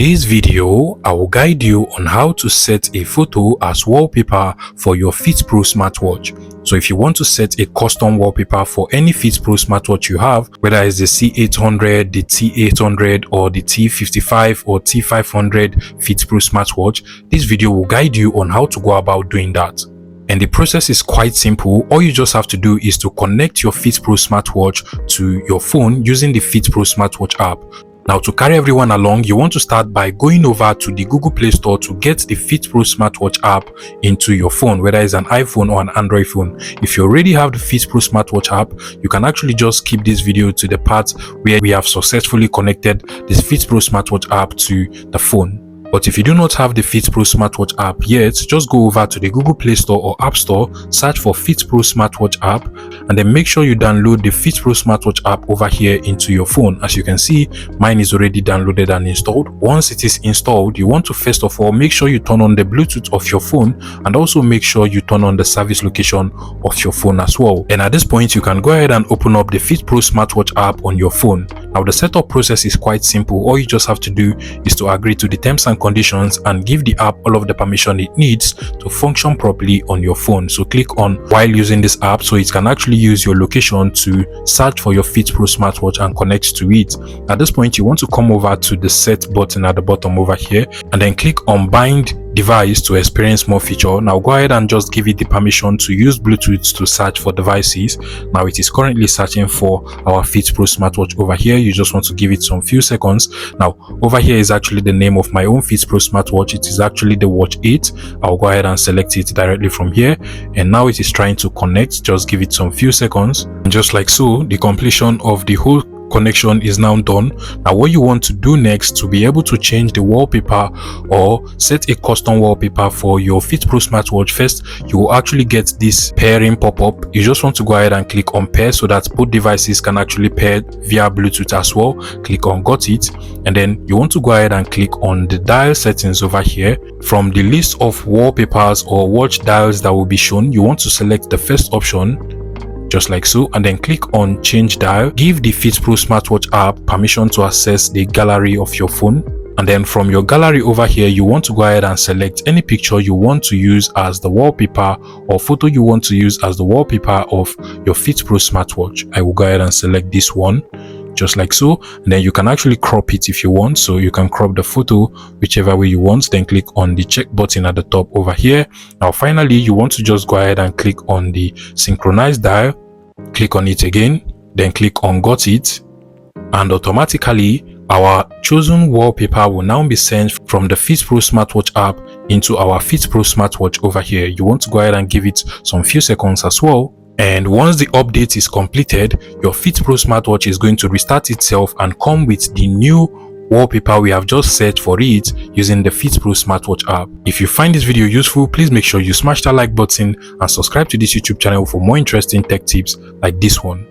this video, I will guide you on how to set a photo as wallpaper for your Fitpro smartwatch. So if you want to set a custom wallpaper for any Fitpro smartwatch you have, whether it's the C800, the T800 or the T55 or T500 Fitpro smartwatch, this video will guide you on how to go about doing that. And the process is quite simple. All you just have to do is to connect your Fitpro smartwatch to your phone using the Fitpro Smartwatch app. Now, to carry everyone along, you want to start by going over to the Google Play Store to get the Fitpro Smartwatch app into your phone, whether it's an iPhone or an Android phone. If you already have the Fitpro Smartwatch app, you can actually just skip this video to the part where we have successfully connected this Fitpro Smartwatch app to the phone. But if you do not have the Fitpro Smartwatch app yet, just go over to the Google Play Store or App Store, search for Fitpro Smartwatch app, and then make sure you download the Fitpro Smartwatch app over here into your phone. As you can see, mine is already downloaded and installed. Once it is installed, you want to first of all make sure you turn on the Bluetooth of your phone, and also make sure you turn on the service location of your phone as well. And at this point, you can go ahead and open up the Fitpro Smartwatch app on your phone. Now, the setup process is quite simple. All you just have to do is to agree to the terms and conditions and give the app all of the permission it needs to function properly on your phone. So click on while using this app so it can actually use your location to search for your Fitpro smartwatch and connect to it. At this point, you want to come over to the set button at the bottom over here and then click on bind device to experience more feature. Now go ahead and just give it the permission to use Bluetooth to search for devices. Now it is currently searching for our Fitpro smartwatch over here. You just want to give it some few seconds. Now over here is actually the name of my own Fitpro smartwatch. It is actually the Watch 8. I'll go ahead and select it directly from here, and now it is trying to connect. Just give it some few seconds, and just like so, the completion of the whole connection is now done. Now what you want to do next to be able to change the wallpaper or set a custom wallpaper for your Fitpro smartwatch, first you will actually get this pairing pop-up. You just want to go ahead and click on pair so that both devices can actually pair via Bluetooth as well. Click on got it, and then you want to go ahead and click on the dial settings over here. From the list of wallpapers or watch dials that will be shown, you want to select the first option, just like so, and then click on change dial. Give the Fitpro smartwatch app permission to access the gallery of your phone, and then from your gallery over here you want to go ahead and select any picture you want to use as the wallpaper or photo you want to use as the wallpaper of your Fitpro smartwatch. I will go ahead and select this one, just like so, and then you can actually crop it if you want. So you can crop the photo whichever way you want, then click on the check button at the top over here. Now finally, you want to just go ahead and click on the synchronize dial, click on it again, then click on got it, and automatically our chosen wallpaper will now be sent from the Fitpro smartwatch app into our Fitpro smartwatch over here. You want to go ahead and give it some few seconds as well. And once the update is completed, your Fitpro smartwatch is going to restart itself and come with the new wallpaper we have just set for it using the Fitpro Smartwatch app. If you find this video useful, please make sure you smash that like button and subscribe to this YouTube channel for more interesting tech tips like this one.